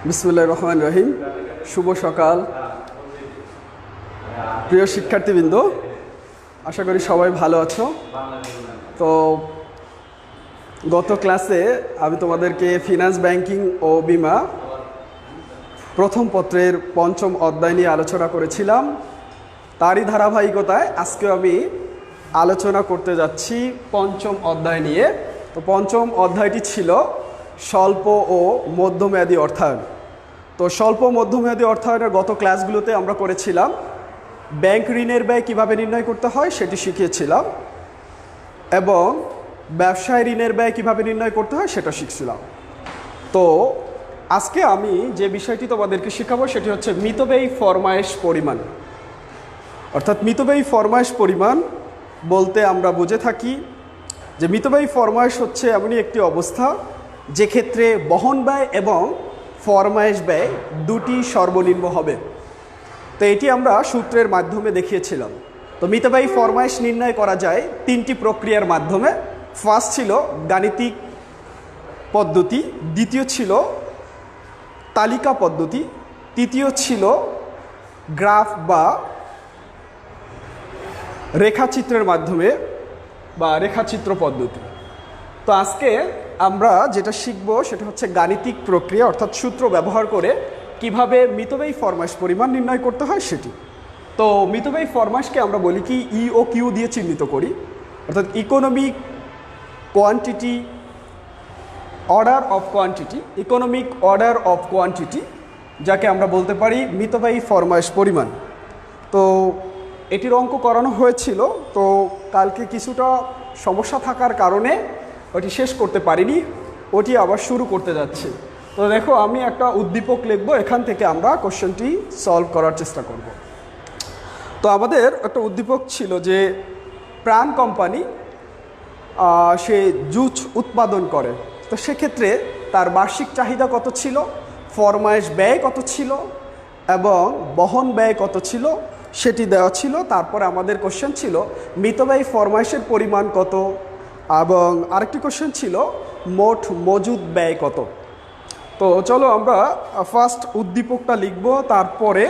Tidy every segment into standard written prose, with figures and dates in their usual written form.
বিসমিল্লাহির রহমানির রহিম। শুভ সকাল প্রিয় শিক্ষার্থীবৃন্দ, আশা করি সবাই ভালো আছো। তো গত ক্লাসে আমি তোমাদেরকে ফিনান্স ব্যাংকিং ও বিমা প্রথম পত্রের পঞ্চম অধ্যায় নিয়ে আলোচনা করেছিলাম। তারই ধারাবাহিকতায় আজকে আমি আলোচনা করতে যাচ্ছি পঞ্চম অধ্যায় নিয়ে। তো পঞ্চম অধ্যায়টি ছিল স্বল্প ও মধ্যমেয়াদী অর্থায়ন। তো স্বল্প মধ্যমেয়াদী অর্থায়নের গত ক্লাসগুলোতে আমরা করেছিলাম ব্যাংক ঋণের ব্যয় কীভাবে নির্ণয় করতে হয় সেটি শিখিয়েছিলাম, এবং ব্যবসায় ঋণের ব্যয় কীভাবে নির্ণয় করতে হয় সেটা শিখছিলাম। তো আজকে আমি যে বিষয়টি তোমাদেরকে শেখাবো সেটি হচ্ছে মিতব্যয়ী ফরমায়েশ পরিমাণ। অর্থাৎ মিতব্যয়ী ফরমায়েশ পরিমাণ বলতে আমরা বুঝে থাকি যে মিতব্যয়ী ফরমায়েশ হচ্ছে এমনই একটি অবস্থা যে ক্ষেত্রে বহন ব্যয় এবং ফরমায়েশ ব্যয় দুটি সর্বনিম্ন হবে। তো এটি আমরা সূত্রের মাধ্যমে দেখিয়েছিলাম। তো মিতব্যয়ী ফরমায়েশ নির্ণয় করা যায় তিনটি প্রক্রিয়ার মাধ্যমে। ফার্স্ট ছিল গাণিতিক পদ্ধতি, দ্বিতীয় ছিল তালিকা পদ্ধতি, তৃতীয় ছিল গ্রাফ বা রেখাচিত্রের মাধ্যমে বা রেখাচিত্র পদ্ধতি। তো আজকে আমরা যেটা শিখব সেটা হচ্ছে গাণিতিক প্রক্রিয়া অর্থাৎ সূত্র ব্যবহার করে কিভাবে মিতব্যয়ী ফরমায়েশ পরিমাণ নির্ণয় করতে হয় সেটি। তো মিতব্যয়ী ফরমায়েশকে আমরা বলি কি ই ও কিউ দিয়ে চিহ্নিত করি, অর্থাৎ economic quantity order of quantity, economic order of quantity, যাকে আমরা বলতে পারি মিতব্যয়ী ফরমায়েশ পরিমাণ। তো এটির অঙ্ক করানো হয়েছিল, তো কালকে কিছুটা সমস্যা থাকার কারণে ওটি শেষ করতে পারিনি, ওটি আবার শুরু করতে যাচ্ছে। তো দেখো, আমি একটা উদ্দীপক লিখবো, এখান থেকে আমরা কোশ্চেনটি সলভ করার চেষ্টা করব। তো আমাদের একটা উদ্দীপক ছিল যে প্রাণ কোম্পানি সে জুস উৎপাদন করে, তো সেক্ষেত্রে তার বার্ষিক চাহিদা কত ছিল, ফরমায়েশ ব্যয় কত ছিল এবং বহন ব্যয় কত ছিল সেটি দেওয়া ছিল। তারপরে আমাদের কোশ্চেন ছিল মিতব্যয়ী ফরমায়েশের পরিমাণ কত, এবং আরেকটি কোশ্চেন ছিল মোট মজুদ ব্যয় কত। তো চলো আমরা ফার্স্ট উদ্দীপকটা লিখব, তারপরে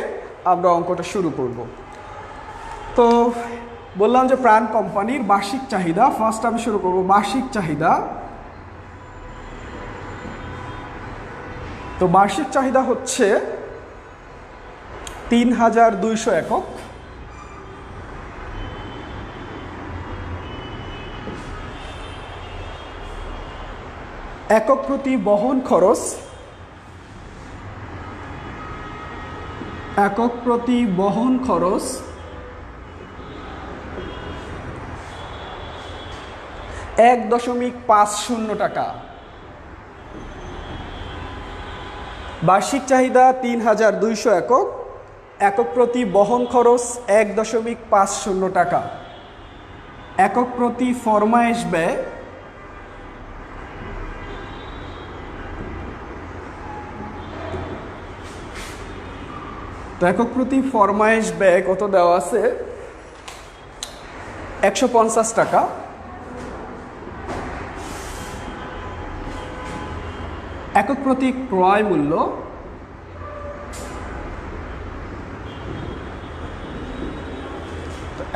আমরা অঙ্কটা শুরু করব। তো বললাম যে প্রাণ কোম্পানির বার্ষিক চাহিদা, ফার্স্ট আমি শুরু করব বার্ষিক চাহিদা। তো বার্ষিক চাহিদা হচ্ছে ৩,২০০ একক। একক প্রতি বহন খরচ, একক প্রতি বহন খরচ ১.৫০ টাকা। বার্ষিক চাহিদা ৩,২০০ একক, একক প্রতি বহন খরচ ১.৫০ টাকা। একক প্রতি ফরমায়েশ ব্যয় তো একক প্রতি ফরমায়েশ ব্যয় কত দেওয়া আছে, ১৫০ টাকা। একক প্রতি ক্রয় মূল্য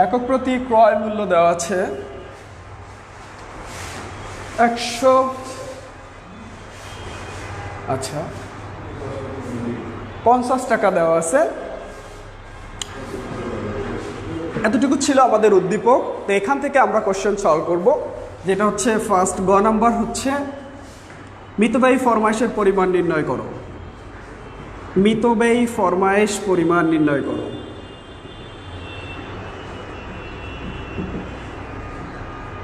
একক প্রতি ক্রয় মূল্য দেওয়া আছে ৫০ টাকা দেওয়া আছে। এতটুকু ছিল আমাদের উদ্দীপক। তো এখান থেকে আমরা কোশ্চেন সলভ করব, যেটা হচ্ছে ফার্স্ট গ নাম্বার হচ্ছে মিতব্যয়ী ফরমায়েশের পরিমাণ নির্ণয় করো। মিতব্যয়ী ফরমায়েশ পরিমাণ নির্ণয় করো।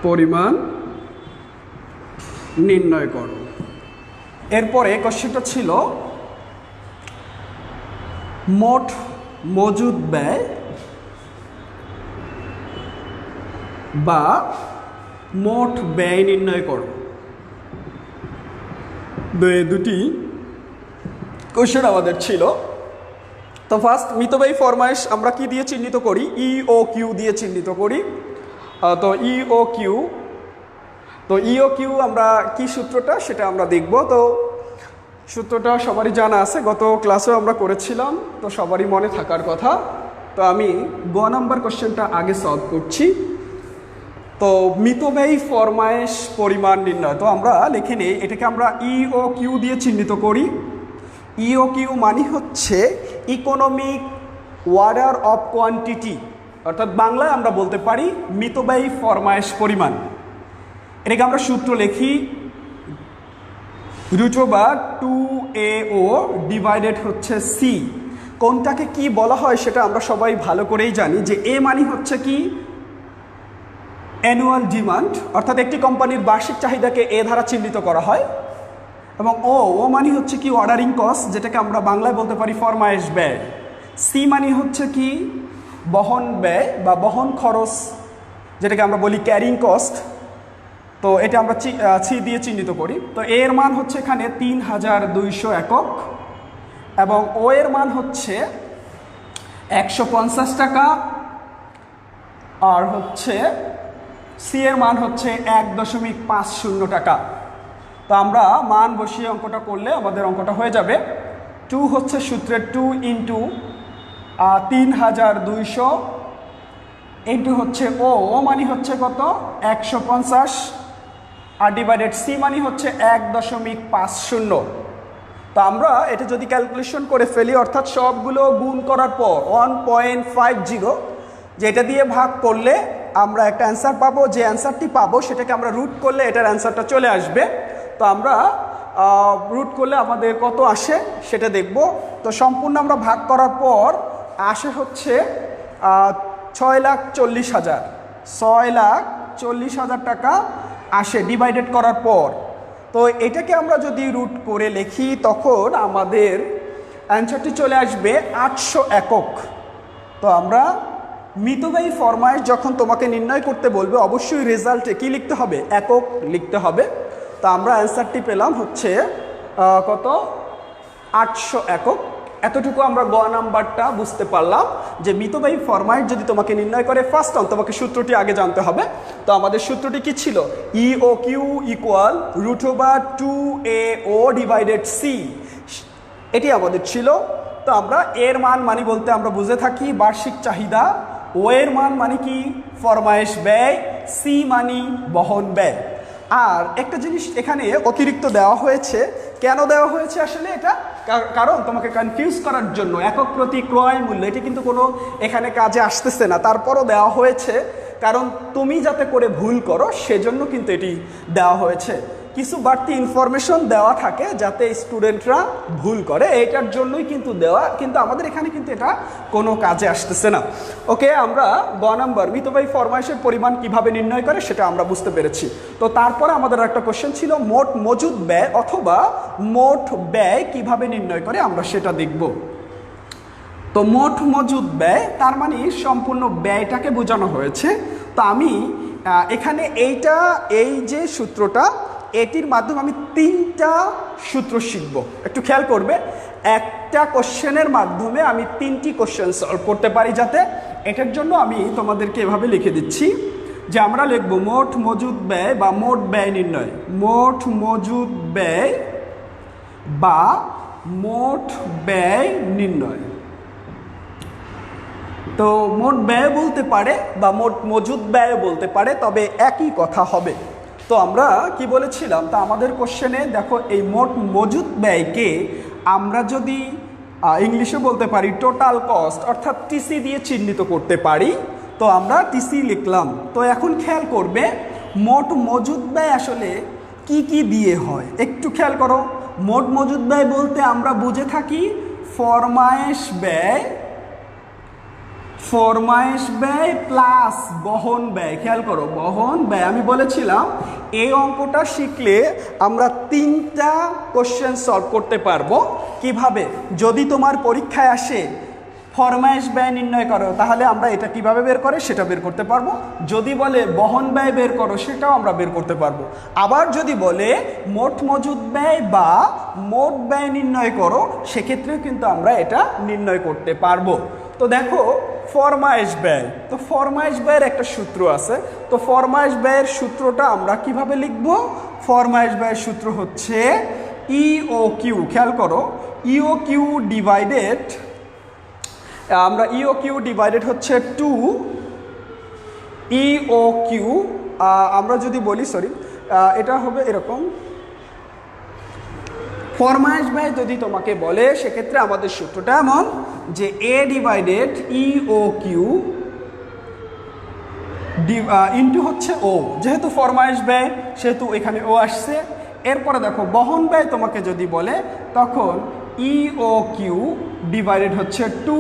পরিমাণ নির্ণয় করো। এরপরে কোশ্চেনটা ছিল মোট মজুদ ব্যয় বা মোট ব্যয় নির্ণয় করো। দুটি কোশ্চেন আমাদের ছিল। তো ফার্স্ট মিতব্যয়ী ফরমায়েশ আমরা কি দিয়ে চিহ্নিত করি, ই ও কিউ দিয়ে চিহ্নিত করি। তো ই ও কিউ আমরা কি সূত্রটা সেটা আমরা দেখব। তো সূত্রটা সবারই জানা আছে, গত ক্লাসেও আমরা করেছিলাম, তো সবারই মনে থাকার কথা। তো আমি গ নাম্বার কোশ্চেনটা আগে সলভ করছি। তো মিতব্যয়ী ফরমায়েশ পরিমাণ নির্ণয়। তো আমরা লিখে নিই, এটাকে আমরা ই ও কিউ দিয়ে চিহ্নিত করি। ই ও কিউ মানে হচ্ছে ইকোনমিক অর্ডার অফ কোয়ান্টিটি, অর্থাৎ বাংলায় আমরা বলতে পারি মিতব্যয়ী ফরমায়েশ পরিমাণ। এটাকে আমরা সূত্র লিখি √2AO ডিভাইডেড হচ্ছে সি। কোনটাকে কি বলা হয় সেটা আমরা সবাই ভালো করেই জানি, যে এ মানে হচ্ছে কি অ্যানুয়াল ডিমান্ড, অর্থাৎ একটি কোম্পানির বার্ষিক চাহিদাকে এ দ্বারা চিহ্নিত করা হয়। এবং ও মানে হচ্ছে কি অর্ডারিং কস্ট, যেটাকে আমরা বাংলায় বলতে পারি ফরমায়েশ ব্যয়। সি মানে হচ্ছে কি বহন ব্যয় বা বহন খরচ, যেটাকে আমরা বলি ক্যারিং কস্ট। তো এটা আমরা সি দিয়ে চিহ্নিত করি। তো এর মান হচ্ছে এখানে 3200 একক, এবং ও এর মান হচ্ছে 150 টাকা, আর হচ্ছে সি এর মান হচ্ছে 1.50 টাকা। তো আমরা মান বসিয়ে অঙ্কটা করলে আমাদের অঙ্কটা হয়ে যাবে। 2 হচ্ছে সূত্রের 2 ইন্টু 3200 ইন্টু হচ্ছে ও মানে হচ্ছে কত 150, আর ডিভাইডেড সি মানে হচ্ছে 1.50। তো আমরা এটা যদি ক্যালকুলেশন করে ফেলি, অর্থাৎ সবগুলো গুণ করার পর 1.50 যেটা দিয়ে ভাগ করলে আমরা একটা অ্যান্সার পাবো। যে অ্যান্সারটি পাবো সেটাকে আমরা রুট করলে এটার অ্যান্সারটা চলে আসবে। তো আমরা রুট করলে আমাদের কত আসে সেটা দেখব। তো সম্পূর্ণ আমরা ভাগ করার পর আসে হচ্ছে 6,40,000, 6,40,000 টাকা আসে ডিভাইডেড করার পর। তো এটাকে আমরা যদি রুট করে লিখি তখন আমাদের অ্যান্সারটি চলে আসবে 800 একক। তো আমরা মিতব্যয়ী ফরমায়েশ যখন তোমাকে নির্ণয় করতে বলবে অবশ্যই রেজাল্টে কি লিখতে হবে, একক লিখতে হবে। তো আমরা অ্যান্সারটি পেলাম হচ্ছে কত 800 একক। এতটুকু আমরা গ নাম্বারটা বুঝতে পারলাম যে মিতব্যয়ী ফরমায়েশ যদি তোমাকে নির্ণয় করে ফার্স্ট অন তোমাকে সূত্রটি আগে জানতে হবে। তো আমাদের সূত্রটি কি ছিল, E O Q equal √2AO divided C, এটি আমাদের ছিল। তো আমরা এর মান মানি বলতে আমরা বুঝে থাকি বার্ষিক চাহিদা, ও এর মান মানে কি ফরমায়েশ ব্যয়, সি মানি বহন ব্যয়। আর একটা জিনিস এখানে অতিরিক্ত দেওয়া হয়েছে, কেন দেওয়া হয়েছে আসলে এটা, কারণ তোমাকে কনফিউজ করার জন্য একক প্রতি ক্রয় মূল্য এটি কিন্তু কোনো এখানে কাজে আসতেছে না, তারপরও দেওয়া হয়েছে কারণ তুমি যাতে করে ভুল করো সেজন্য কিন্তু এটি দেওয়া হয়েছে। কিছু বাড়তি ইনফরমেশন দেওয়া থাকে যাতে স্টুডেন্টরা ভুল করে, এইটার জন্যই কিন্তু দেওয়া, কিন্তু আমাদের এখানে কিন্তু এটা কোনো কাজে আসতেছে না। ওকে, আমরা গ নাম্বার মিতব্যয়ী ফরমায়েশের পরিমাণ কিভাবে নির্ণয় করে সেটা আমরা বুঝতে পেরেছি। তো তারপরে আমাদের একটা কোশ্চেন ছিল মোট মজুদ ব্যয় অথবা মোট ব্যয় কিভাবে নির্ণয় করে আমরা সেটা দেখব। তো মোট মজুদ ব্যয় তার মানে সম্পূর্ণ ব্যয়টাকে বোঝানো হয়েছে। তো আমি এখানে এই যে সূত্রটা এটির মাধ্যমে আমি 3টা সূত্র শিখব। একটু খেয়াল করবে, একটা কোশ্চেনের মাধ্যমে আমি 3টি কোশ্চেন সলভ করতে পারি, যাতে এটার জন্য আমি তোমাদেরকে এভাবে লিখে দিচ্ছি যে আমরা লিখব মোট মজুদ ব্যয় বা মোট ব্যয় নির্ণয়, মোট মজুদ ব্যয় বা মোট ব্যয় নির্ণয়। তো মোট ব্যয় বলতে পারে বা মোট মজুদ ব্যয় বলতে পারে, তবে একই কথা হবে। তো আমরা কি বলেছিলাম, তা আমাদের কোশ্চেনে দেখো এই মোট মজুদ ব্যয়কে আমরা যদি ইংলিশে বলতে পারি টোটাল কস্ট অর্থাৎ টিসি দিয়ে চিহ্নিত করতে পারি, তো আমরা টিসি লিখলাম। তো এখন খেয়াল করবে মোট মজুদ ব্যয় আসলে কি কি দিয়ে হয়, একটু খেয়াল করো। মোট মজুদ ব্যয় বলতে আমরা বুঝে থাকি ফরমায়েশ ব্যয়, ফরমায়েশ ব্যয় প্লাস বহন ব্যয়। খেয়াল করো বহন ব্যয়, আমি বলেছিলাম এই অঙ্কটা শিখলে আমরা 3টা কোশ্চেন সলভ করতে পারবো। কিভাবে, যদি তোমার পরীক্ষায় আসে ফরমায়েশ ব্যয় নির্ণয় করো তাহলে আমরা এটা কিভাবে বের করে সেটা বের করতে পারবো। যদি বলে বহন ব্যয় বের করো সেটাও আমরা বের করতে পারবো। আবার যদি বলে মোট মজুদ ব্যয় বা মোট ব্যয় নির্ণয় করো সেক্ষেত্রেও কিন্তু আমরা এটা নির্ণয় করতে পারবো। তো দেখো ফরমায়েশ ব্যয়, তো ফরমায়েশ ব্যয়ের একটা সূত্র আছে। তো ফরমায়েশ ব্যয়ের সূত্রটা আমরা কিভাবে লিখব, ফরমায়েশ ব্যয়ের সূত্র হচ্ছে ইও কিউ, খেয়াল করো, ইও কিউ ডিভাইডেড, আমরা ইও কিউ ডিভাইডেড হচ্ছে 2 ইও কিউ, আমরা যদি বলি সরি এটা হবে এরকম, ফরমায়েশ ব্যয় যদি তোমাকে বলে সেক্ষেত্রে আমাদের সূত্রটা এমন যে এ ডিভাইডেড ইও কিউ ইন্টু হচ্ছে ও, যেহেতু ফরমায়েশ ব্যয় সেহেতু এখানে ও আসছে। এরপরে দেখো বহন ব্যয় তোমাকে যদি বলে তখন ইও কিউ ডিভাইডেড হচ্ছে 2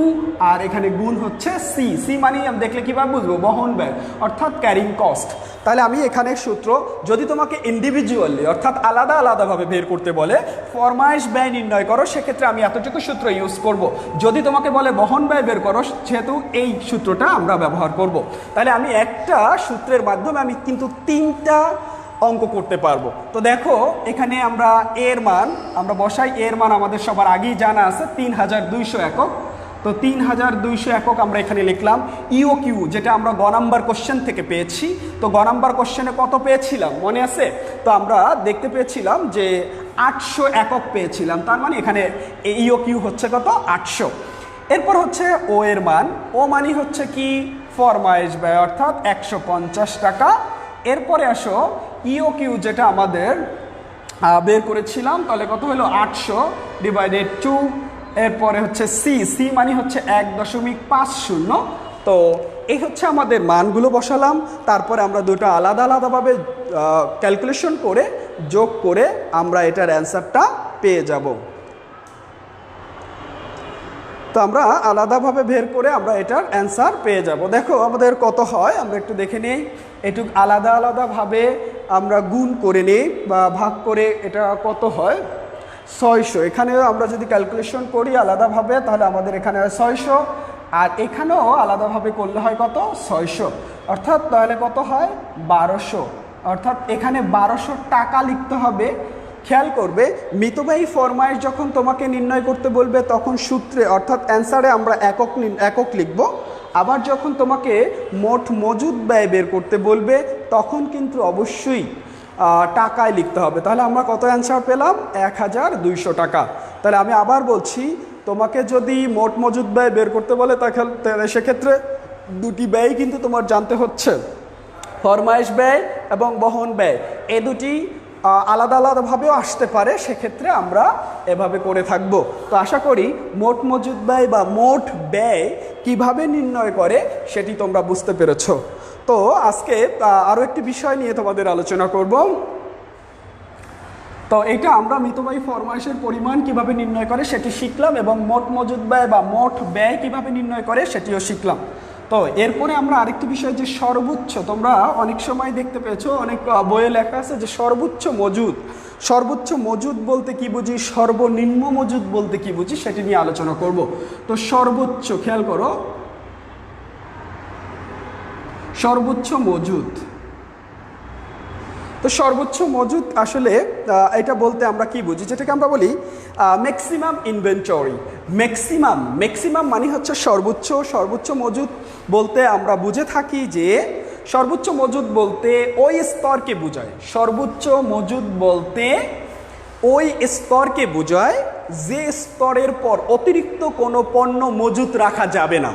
আর এখানে গুণ হচ্ছে সি, সি মানে দেখলে কীভাবে বুঝবো, বহন ব্যয় অর্থাৎ ক্যারিং কস্ট। তাহলে আমি এখানে সূত্র যদি তোমাকে ইন্ডিভিজুয়ালি অর্থাৎ আলাদা আলাদাভাবে বের করতে বলে ফরমায়েশ ব্যয় নির্ণয় করো, সেক্ষেত্রে আমি এতটুকু সূত্র ইউজ করব। যদি তোমাকে বলে বহন ব্যয় বের করো, সেহেতু এই সূত্রটা আমরা ব্যবহার করব। তাহলে আমি একটা সূত্রের মাধ্যমে আমি কিন্তু 3টা অঙ্ক করতে পারবো। তো দেখো এখানে আমরা এর মান আমরা বসাই, এর মান আমাদের সবার আগেই জানা আছে 3200 একক। তো 3200 একক আমরা এখানে লিখলাম। ইও কিউ যেটা আমরা গ নাম্বার কোশ্চেন থেকে পেয়েছি, তো গ নাম্বার কোশ্চেনে কত পেয়েছিলাম মনে আছে? তো আমরা দেখতে পেয়েছিলাম যে 800 একক পেয়েছিলাম, তার মানে এখানে ইও কিউ হচ্ছে কত, 800। এরপর হচ্ছে ও এর মান, ও মানি হচ্ছে কি ফরমায়েশ ব্যয় অর্থাৎ 150 টাকা। এরপরে আসো ইও কিউ যেটা আমাদের বের করেছিলাম, তাহলে কত হলো 800 ডিভাইডেড 2। এরপরে হচ্ছে সি, সি মানে হচ্ছে 1.50। তো এই হচ্ছে আমাদের মানগুলো বসালাম। তারপরে আমরা দুটো আলাদা আলাদাভাবে ক্যালকুলেশন করে যোগ করে আমরা এটার অ্যান্সারটা পেয়ে যাব। তো আমরা আলাদাভাবে বের করে আমরা এটার অ্যান্সার পেয়ে যাব। দেখো আমাদের কত হয় আমরা একটু দেখে নিই। এটুক আলাদা আলাদাভাবে আমরা গুণ করে নিই বা ভাগ করে এটা কত হয় 600। এখানেও আমরা যদি ক্যালকুলেশন করি আলাদাভাবে তাহলে আমাদের এখানে হয় 600, আর এখানেও আলাদাভাবে করলে হয় কত 600, অর্থাৎ তাহলে কত হয় 1200। অর্থাৎ এখানে 1200 টাকা লিখতে হবে। খেয়াল করবে মিতব্যয়ী ফরমায়েশ যখন তোমাকে নির্ণয় করতে বলবে তখন সূত্রে অর্থাৎ অ্যান্সারে আমরা একক লিখব। আবার যখন তোমাকে মোট মজুদ ব্যয় বের করতে বলবে তখন কিন্তু অবশ্যই টাকায় লিখতে হবে। তাহলে আমরা কত অ্যান্সার পেলাম 1200 টাকা। তাহলে আমি আবার বলছি, তোমাকে যদি মোট মজুদ ব্যয় বের করতে বলে তাহলে সেক্ষেত্রে দুটি ব্যয় কিন্তু তোমার জানতে হচ্ছে, ফরমায়েশ ব্যয় এবং বহন ব্যয়। এ দুটি আলাদা আলাদাভাবেও আসতে পারে, সেক্ষেত্রে আমরা এভাবে করে থাকব। তো আশা করি মোট মজুদ ব্যয় বা মোট ব্যয় কিভাবে নির্ণয় করে সেটি তোমরা বুঝতে পেরেছ। তো আজকে আরও একটি বিষয় নিয়ে তোমাদের আলোচনা করব। তো এটা আমরা মিতব্যয়ী ফরমায়েশের পরিমাণ কিভাবে নির্ণয় করে সেটি শিখলাম, এবং মোট মজুদ ব্যয় বা মোট ব্যয় কিভাবে নির্ণয় করে সেটিও শিখলাম। তো এরপরে আমরা আরেকটি বিষয় যে সর্বোচ্চ, তোমরা অনেক সময় দেখতে পেয়েছো অনেক বইয়ে লেখা আছে যে সর্বোচ্চ মজুদ। সর্বোচ্চ মজুদ বলতে কি বুঝি, সর্বনিম্ন মজুদ বলতে কি বুঝি সেটি নিয়ে আলোচনা করব। তো সর্বোচ্চ, খেয়াল করো, সর্বোচ্চ মজুদ। তো সর্বোচ্চ মজুদ আসলে এটা বলতে আমরা কি বুঝি, যেটাকে আমরা বলি ম্যাক্সিমাম ইনভেন্টরি। ম্যাক্সিমাম মানে হচ্ছে সর্বোচ্চ। সর্বোচ্চ মজুদ বলতে আমরা বুঝে থাকি যে সর্বোচ্চ মজুদ বলতে ওই স্তরকে বোঝায়। সর্বোচ্চ মজুদ বলতে ওই স্তরকে বোঝায় যে স্তরের পর অতিরিক্ত কোনো পণ্য মজুদ রাখা যাবে না।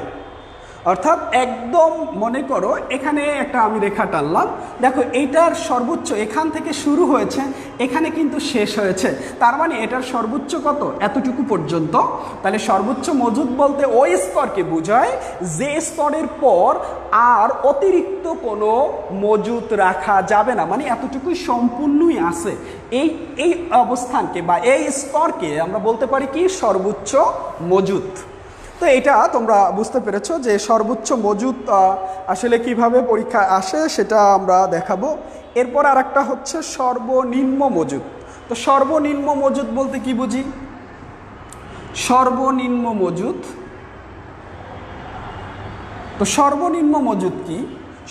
অর্থাৎ একদম মনে করো এখানে একটা আমি রেখা টানলাম, দেখো এইটার সর্বোচ্চ এখান থেকে শুরু হয়েছে, এখানে কিন্তু শেষ হয়েছে, তার মানে এটার সর্বোচ্চ কত, এতটুকু পর্যন্ত। তাহলে সর্বোচ্চ মজুদ বলতে ওই স্তরকে বোঝায় যে স্তরের পর আর অতিরিক্ত কোনো মজুদ রাখা যাবে না, মানে এতটুকুই সম্পূর্ণই আছে। এই অবস্থানকে বা এই স্তরকে আমরা বলতে পারি কি সর্বোচ্চ মজুদ। তো এটা তোমরা বুঝতে পেরেছো যে সর্বোচ্চ মজুদ আসলে কিভাবে পরীক্ষা আসে সেটা আমরা দেখাবো। এরপর আর একটা হচ্ছে সর্বনিম্ন মজুদ। তো সর্বনিম্ন মজুদ বলতে কি বুঝি, সর্বনিম্ন মজুদ। তো সর্বনিম্ন মজুদ কি,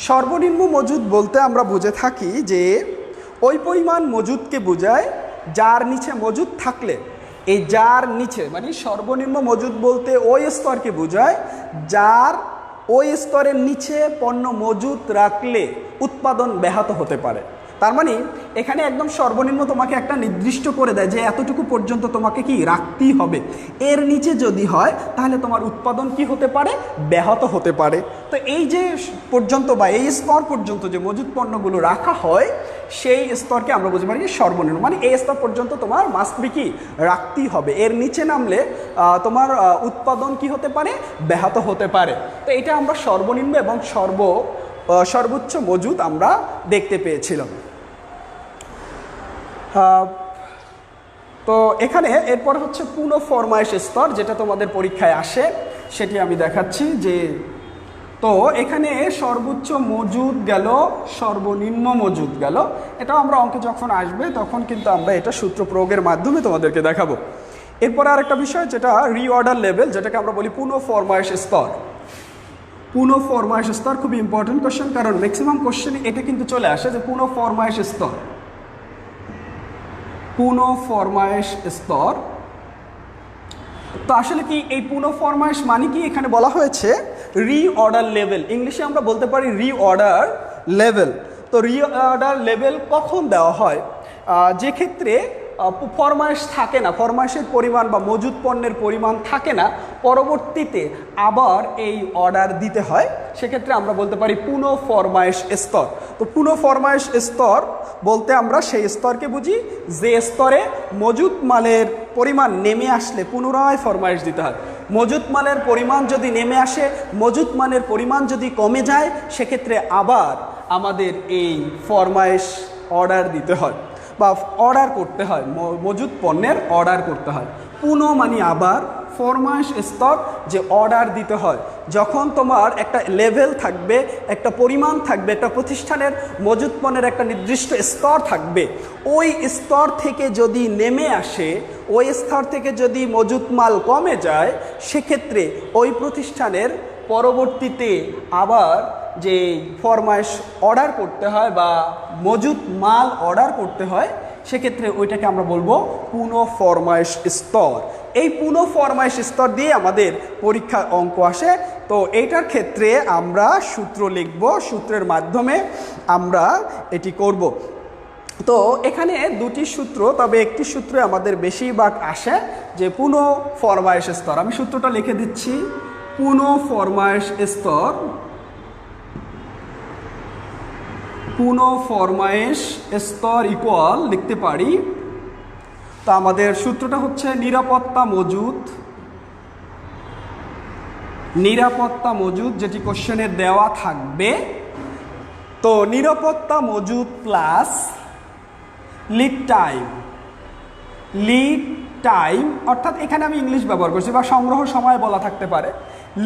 সর্বনিম্ন মজুদ বলতে আমরা বুঝে থাকি যে ওই পরিমাণ মজুদকে বোঝায় যার নিচে মজুদ থাকলে, এই যার নিচে মানে সর্বনিম্ন মজুদ বলতে ওই স্তরকে বোঝায় যার ওই স্তরের নিচে পণ্য মজুদ রাখলে উৎপাদন ব্যাহত হতে পারে। তার মানে এখানে একদম সর্বনিম্ন তোমাকে একটা নির্দিষ্ট করে দেয় যে এতটুকু পর্যন্ত তোমাকে কি রাখতেই হবে, এর নিচে যদি হয় তাহলে তোমার উৎপাদন কি হতে পারে, ব্যাহত হতে পারে। তো এই যে পর্যন্ত বা এই স্তর পর্যন্ত যে মজুদ পণ্যগুলো রাখা হয় সেই স্তরকে আমরা বুঝতে পারি সর্বনিম্ন, মানে এই স্তর পর্যন্ত তোমার মাস্ট বি কি রাখতেই হবে, এর নিচে নামলে তোমার উৎপাদন কি হতে পারে, ব্যাহত হতে পারে। তো এটা আমরা সর্বনিম্ন এবং সর্বোচ্চ মজুদ আমরা দেখতে পেয়েছিলাম। তো এখানে এরপর হচ্ছে পুনঃ ফরমায়েশ স্তর, যেটা তোমাদের পরীক্ষায় আসে, সেটি আমি দেখাচ্ছি। যে তো এখানে সর্বোচ্চ মজুদ গেল, সর্বনিম্ন মজুদ গেল, এটাও আমরা অঙ্কে যখন আসবে তখন কিন্তু আমরা এটা সূত্র প্রয়োগের মাধ্যমে তোমাদেরকে দেখাবো। এরপর আরেকটা বিষয় যেটা রিঅর্ডার লেভেল, যেটাকে আমরা বলি পুনঃ ফরমায়েশ স্তর। পুনঃ ফরমায়েশ স্তর খুবই ইম্পর্টেন্ট কোশ্চেন, কারণ ম্যাক্সিমাম কোশ্চেন এটা কিন্তু চলে আসে যে পুনঃ ফরমায়েশ স্তর। পুনঃ ফরমায়েশ স্তর তো আসলে কি এই পুনঃ ফরমায়েশ মানে কি, এখানে বলা হয়েছে রিঅর্ডার লেভেল, ইংলিশে আমরা বলতে পারি রিঅর্ডার লেভেল। তো রিঅর্ডার লেভেল কখন দেওয়া হয়, যে ক্ষেত্রে ফরমায়েশ থাকে না, ফরমায়েশের পরিমাণ বা মজুদ পণ্যের পরিমাণ থাকে না, পরবর্তীতে আবার এই অর্ডার দিতে হয়, সেক্ষেত্রে আমরা বলতে পারি পুনঃ ফরমায়েশ স্তর। তো পুনঃ ফরমায়েশ স্তর বলতে আমরা সেই স্তরকে বুঝি যে স্তরে মজুদ মালের পরিমাণ নেমে আসলে পুনরায় ফরমায়েশ দিতে হয়। মজুদ মালের পরিমাণ যদি নেমে আসে, মজুদ মালের পরিমাণ যদি কমে যায়, সেক্ষেত্রে আবার আমাদের এই ফরমায়েশ অর্ডার দিতে হয় বা অর্ডার করতে হয়, মজুদ পণ্যের অর্ডার করতে হয়। পুনঃ মানে আবার, ফরমায়েশ স্তর যে অর্ডার দিতে হয়। যখন তোমার একটা লেভেল থাকবে, একটা পরিমাণ থাকবে, একটা প্রতিষ্ঠানের মজুদ পণ্যের একটা নির্দিষ্ট স্তর থাকবে, ওই স্তর থেকে যদি নেমে আসে, ওই স্তর থেকে যদি মজুদ মাল কমে যায়, সেক্ষেত্রে ওই প্রতিষ্ঠানের পরবর্তীতে আবার যে ফরমায়েশ অর্ডার করতে হয় বা মজুদ মাল অর্ডার করতে হয়, সেক্ষেত্রে ওইটাকে আমরা বলবো পুনঃ ফরমায়েশ স্তর। এই পুনঃ ফরমায়েশ স্তর দিয়ে আমাদের পরীক্ষার অঙ্ক আসে। তো এইটার ক্ষেত্রে আমরা সূত্র লিখব, সূত্রের মাধ্যমে আমরা এটি করব। তো এখানে দুটি সূত্র, তবে একটি সূত্রে আমাদের বেশিরভাগ আসে যে পুনঃ ফরমায়েশ স্তর। আমি সূত্রটা লিখে দিচ্ছি, পুনঃ ফরমায়েশ স্তর, পুনঃ ফরমায়েশ স্তর ইকুয়াল লিখতে পারি। তো আমাদের সূত্রটা হচ্ছে নিরাপত্তা মজুদ, নিরাপত্তা মজুদ যেটি কোশ্চেনে দেওয়া থাকবে। তো নিরাপত্তা মজুদ plus lead time, lead time অর্থাৎ এখানে আমি ইংলিশ ব্যবহার করছি বা সংগ্রহ সময় বলা থাকতে পারে,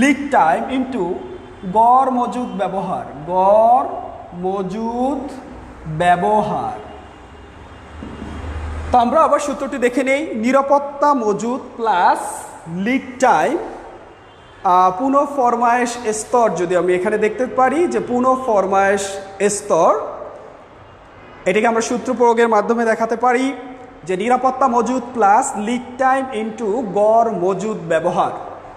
লিড টাইম ইন্টু গড় মজুদ ব্যবহার, গড় মজুদ ব্যবহার। তো আমরা আবার সূত্রটি দেখে নেই, নিরাপত্তা মজুদ প্লাস লিড টাইম পুনঃ ফরমায়েশ স্তর। যদি আমি এখানে দেখতে পারি যে পুনঃ ফরমায়েশ স্তর, এটিকে আমরা সূত্র প্রয়োগের মাধ্যমে দেখাতে পারি যে নিরাপত্তা মজুদ প্লাস লিড টাইম ইন্টু গড় মজুদ ব্যবহার।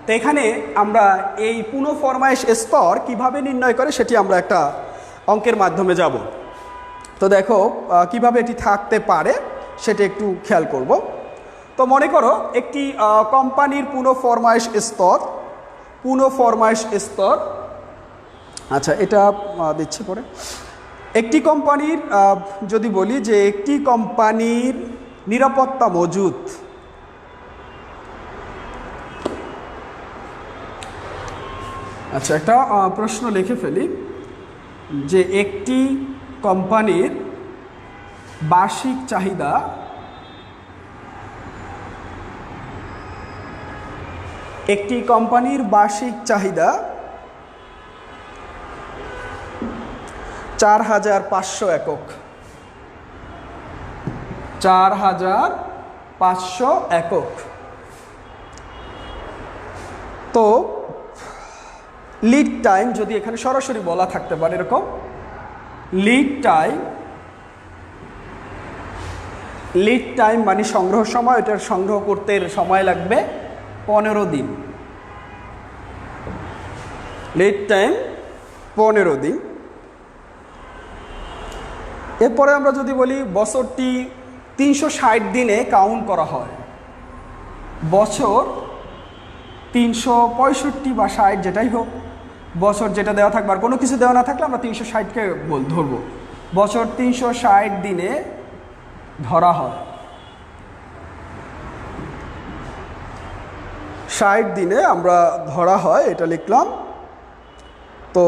তো এখানে আমরা এই পুনঃ ফরমায়েশ স্তর কিভাবে নির্ণয় করে সেটি আমরা একটা অঙ্কের মাধ্যমে যাব। তো দেখো কিভাবে এটি থাকতে পারে সেটা একটু খেয়াল করব। তো মনে করো একটি কোম্পানির পুনঃ ফরমায়েশ স্তর, পুনঃ ফরমায়েশ স্তর, আচ্ছা এটা দিচ্ছে পরে। একটি কোম্পানির যদি বলি যে একটি কোম্পানির নিরাপত্তা মজুদ, আচ্ছা একটা প্রশ্ন লিখে ফেলি যে একটি কোম্পানির বার্ষিক চাহিদা, একটি কোম্পানির বার্ষিক চাহিদা ৪৫০০ একক, ৪৫০০ একক। তো লিড টাইম যদি এখানে সরাসরি বলা থাকতে পারে এরকম, লিড টাইম মানে সংগ্রহ সময়, এটার সংগ্রহ করতে সময় লাগবে 15 দিন, লিড টাইম 15 দিন। এরপরে আমরা যদি বলি বছরটি 360 দিনে কাউন্ট করা হয়, বছর 365 বা 60 যেটাই হোক, বছর যেটা দেওয়া থাকবে আর কোনো কিছু দেওয়া না থাকলে আমরা 360কে ধরবো। বছর 360 দিনে ধরা হয়, 60 দিনে আমরা ধরা হয়, এটা লিখলাম। তো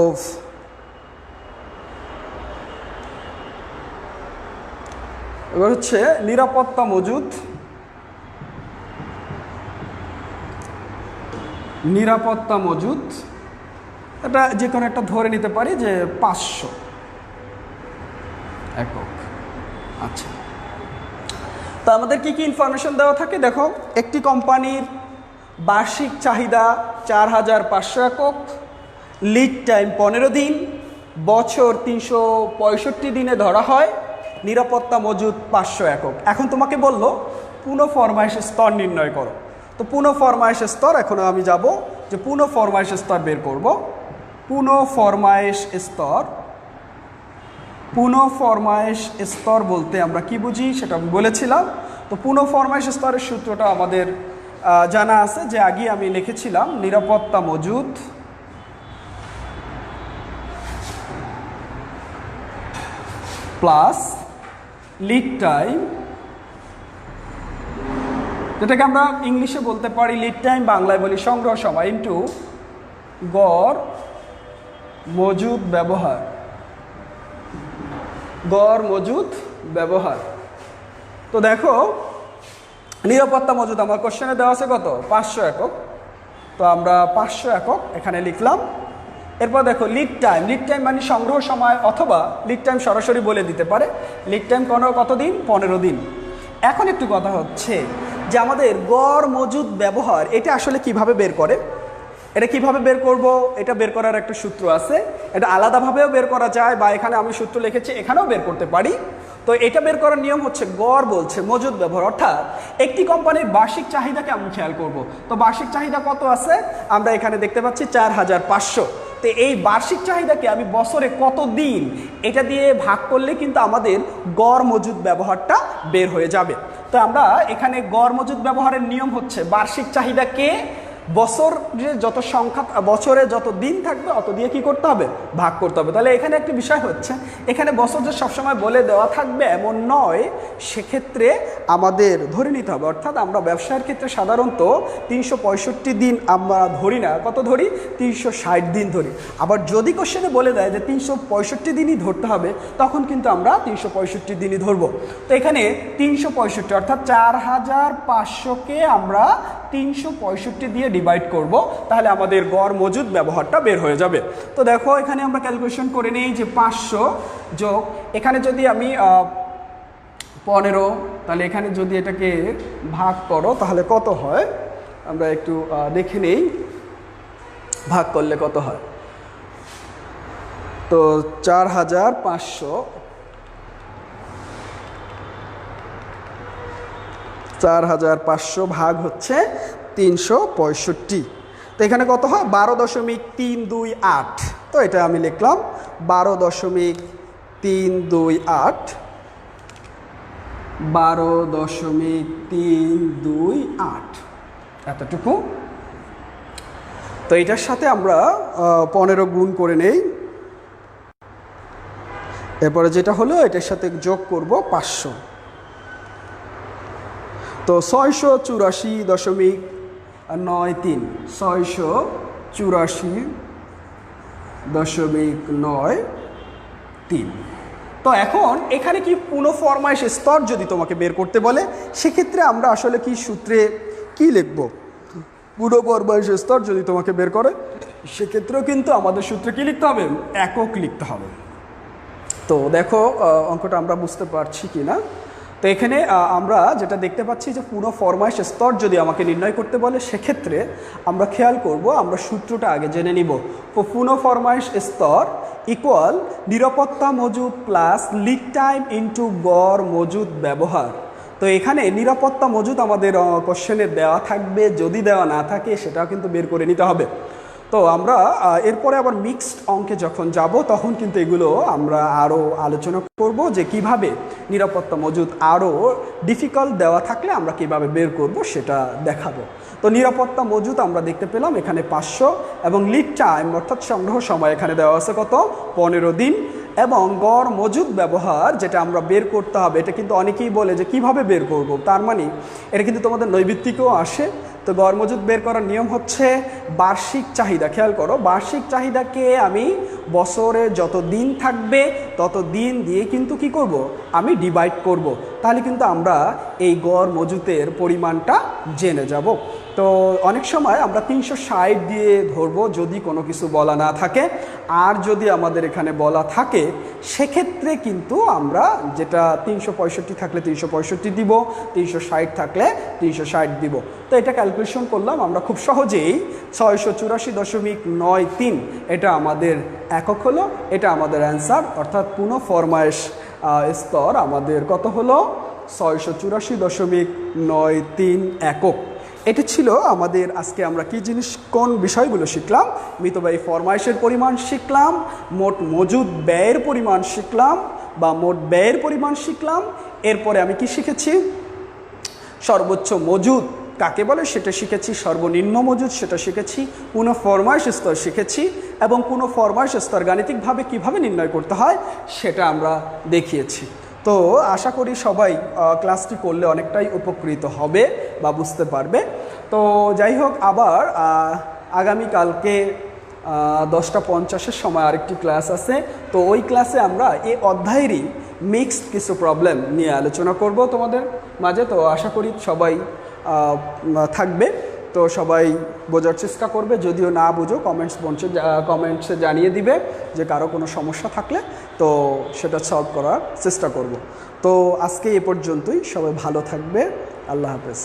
এবার হচ্ছে নিরাপত্তা মজুদ, নিরাপত্তা মজুদ এটা যে কোনো একটা ধরে নিতে পারি যে 500 একক। আচ্ছা, তা আমাদের কি কি ইনফরমেশন দেওয়া থাকে দেখো, একটি কোম্পানির বার্ষিক চাহিদা 4500 একক, লিড টাইম 15 দিন, বছর 365 দিনে ধরা হয়, নিরাপত্তা মজুদ 500 একক। এখন তোমাকে বললো পুনঃ ফরমাইশ স্তর নির্ণয় করো। তো পুনঃ ফরমাইশ স্তর, এখন আমি যাব যে পুনঃ ফরমাইশ স্তর বের করব। পুনঃ ফরমাইশ স্তর, পুনঃ ফরমাইশ স্তর বলতে আমরা কি বুঝি সেটা আমি বলেছিলাম। তো পুনঃ ফরমাইশ স্তরের সূত্রটা আমাদের জানা আছে, যে আগে আমি লিখেছিলাম নিরাপত্তা মজুদ প্লাস লিড টাইম, যেটাকে আমরা ইংলিশে বলতে পারি লিড টাইম, বাংলায় বলি সংগ্রহ সময়, ইন্টু গড় মজুদ ব্যবহার, গড় মজুদ ব্যবহার। তো দেখো নিরাপত্তা মজুদ আমার কোশ্চেনে দেওয়া আছে কত, 500 একক। তো আমরা 500 একক এখানে লিখলাম। এরপর দেখো লিড টাইম, লিড টাইম মানে সংগ্রহ সময়, অথবা লিড টাইম সরাসরি বলে দিতে পারে, লিড টাইম কত দিন, 15 দিন। এখন একটু কথা হচ্ছে যে আমাদের গড় মজুদ ব্যবহার এটা আসলে কিভাবে বের করে, এটা কিভাবে বের করব, এটা বের করার একটা সূত্র আছে। এটা আলাদাভাবেও বের করা যায়, বা এখানে আমি সূত্র লিখেছি এখানেও বের করতে পারি। তো এটা বের করার নিয়ম হচ্ছে গড় বলছে মজুদ ব্যবহার, অর্থাৎ একটি কোম্পানির বার্ষিক চাহিদাকে আমি খেয়াল করব। তো বার্ষিক চাহিদা কত আছে আমরা এখানে দেখতে পাচ্ছি 4500। তো এই বার্ষিক চাহিদাকে আমি বছরে কত দিন এটা দিয়ে ভাগ করলে কিন্তু আমাদের গড় মজুদ ব্যবহারটা বের হয়ে যাবে। তো আমরা এখানে গড় মজুদ ব্যবহারের নিয়ম হচ্ছে বার্ষিক চাহিদাকে বছরের যত সংখ্যা, বছরে যত দিন থাকবে অত দিয়ে কি করতে হবে, ভাগ করতে হবে। তাহলে এখানে একটি বিষয় হচ্ছে, এখানে বছর যে সবসময় বলে দেওয়া থাকবে এমন নয়, সেক্ষেত্রে আমাদের ধরে নিতে হবে। অর্থাৎ আমরা ব্যবসায়ের ক্ষেত্রে সাধারণত 365 দিন আমরা ধরি না, কত ধরি, 360 দিন ধরি। আবার যদি কোশ্চেনে বলে দেয় যে 365 দিনই ধরতে হবে, তখন কিন্তু আমরা 365 দিনই ধরবো। তো এখানে 365 অর্থাৎ 4500কে আমরা 365 দিয়ে ডিভাইড করব, তাহলে আমাদের গড় মজুদ ব্যবহারটা বের হয়ে যাবে। তো দেখো এখানে আমরা ক্যালকুলেশন করে নিই যে 500 যোগ, এখানে যদি আমি 15, তাহলে এখানে যদি এটাকে ভাগ করো তাহলে কত হয় আমরা একটু দেখে নেই, ভাগ করলে কত হয়। তো 4500 ভাগ হচ্ছে 365। তো এখানে কত হয়, 12.328। তো এটা আমি লিখলাম 12.328, 12.328 এতটুকু। তো এটার সাথে আমরা 15 গুণ করে নেই, এরপরে যেটা হলো এটার সাথে যোগ করব 500। তো 684.93, 684.93। তো এখন এখানে কি পুনঃ ফরমাইশ স্তর যদি তোমাকে বের করতে বলে, সেক্ষেত্রে আমরা আসলে কি সূত্রে কি লিখব, পুনঃ ফরমাইশ স্তর যদি তোমাকে বের করে সেক্ষেত্রেও কিন্তু আমাদের সূত্রে কি লিখতে হবে, একক লিখতে হবে। তো দেখো অঙ্কটা আমরা বুঝতে পারছি কি না। তো এখানে আমরা যেটা দেখতে পাচ্ছি যে পুনঃ ফরমাইশ স্তর যদি আমাকে নির্ণয় করতে বলে, সেক্ষেত্রে আমরা খেয়াল করব, আমরা সূত্রটা আগে জেনে নিব। তো পুনঃ ফরমাইশ স্তর ইকুয়াল নিরাপত্তা মজুদ প্লাস লিড টাইম ইন্টু গড় মজুদ ব্যবহার। তো এখানে নিরাপত্তা মজুদ আমাদের কোশ্চেনে দেওয়া থাকবে, যদি দেওয়া না থাকে সেটাও কিন্তু বের করে নিতে হবে। তো আমরা এরপরে আবার মিক্সড অঙ্কে যখন যাব তখন কিন্তু এগুলো আমরা আরও আলোচনা করব যে কিভাবে নিরাপত্তা মজুদ আরও ডিফিকাল্ট দেওয়া থাকলে আমরা কিভাবে বের করব সেটা দেখাবো। তো নিরাপত্তা মজুদ আমরা দেখতে পেলাম এখানে 500 এবং লিড টাইম অর্থাৎ সংগ্রহ সময় এখানে দেওয়া আছে কত 15 দিন এবং গড় মজুদ ব্যবহার যেটা আমরা বের করতে হবে, এটা কিন্তু অনেকেই বলে যে কিভাবে বের করব, তার মানে এটা কিন্তু তোমাদের নৈবিত্তিকেও আসে। তো গড় মজুদ বের করার নিয়ম হচ্ছে বার্ষিক চাহিদা। খেয়াল করো, বার্ষিক চাহিদাকে আমি বছরে যত দিন থাকবে তত দিন দিয়ে কিন্তু কি করব, আমি ডিভাইড করব, তাহলে কিন্তু আমরা এই গড় মজুদের পরিমাণটা জেনে যাব। তো অনেক সময় আমরা 360 দিয়ে ধরবো যদি কোনো কিছু বলা না থাকে, আর যদি আমাদের এখানে বলা থাকে সেক্ষেত্রে কিন্তু আমরা যেটা 365 থাকলে 365 দিব, 360 থাকলে 360 দিব। তো এটা ক্যালকুলেশন করলাম আমরা খুব সহজেই 684.93 এটা আমাদের একক হলো, এটা আমাদের অ্যান্সার, অর্থাৎ পুনঃফরমায়েশ স্তর আমাদের কত হলো 684.93 একক। এটা ছিল আমাদের আজকে আমরা কি জিনিস কোন বিষয়গুলো শিখলাম, মিতব্যয়ী ফরমায়েশের পরিমাণ শিখলাম, মোট মজুদ ব্যয়ের পরিমাণ শিখলাম বা মোট ব্যয়ের পরিমাণ শিখলাম। এরপরে আমি কি শিখেছি, সর্বোচ্চ মজুদ কাকে বলে সেটা শিখেছি, সর্বনিম্ন মজুদ সেটা শিখেছি, পুনঃফরমায়েশ স্তর শিখেছি এবং পুনঃফরমায়েশ স্তর গাণিতিকভাবে কিভাবে নির্ণয় করতে হয় সেটা আমরা দেখিয়েছি। তো আশা করি সবাই ক্লাসটি করলে অনেকটাই উপকৃত হবে বা বুঝতে পারবে। তো যাই হোক, আবার আগামীকালকে 10:50 সময় আরেকটি ক্লাস আছে। তো ওই ক্লাসে আমরা এই অধ্যায়েরই মিক্সড কিছু প্রবলেম নিয়ে আলোচনা করব তোমাদের মাঝে। তো আশা করি সবাই থাকবে, তো সবাই বোঝার চেষ্টা করবে, যদিও না বুঝো কমেন্টসে জানিয়ে দিবে যে কারো কোনো সমস্যা থাকলে, তো সেটা সলভ করার চেষ্টা করব। তো আজকে এ পর্যন্তই, সবাই ভালো থাকবে, আল্লাহ হাফেজ।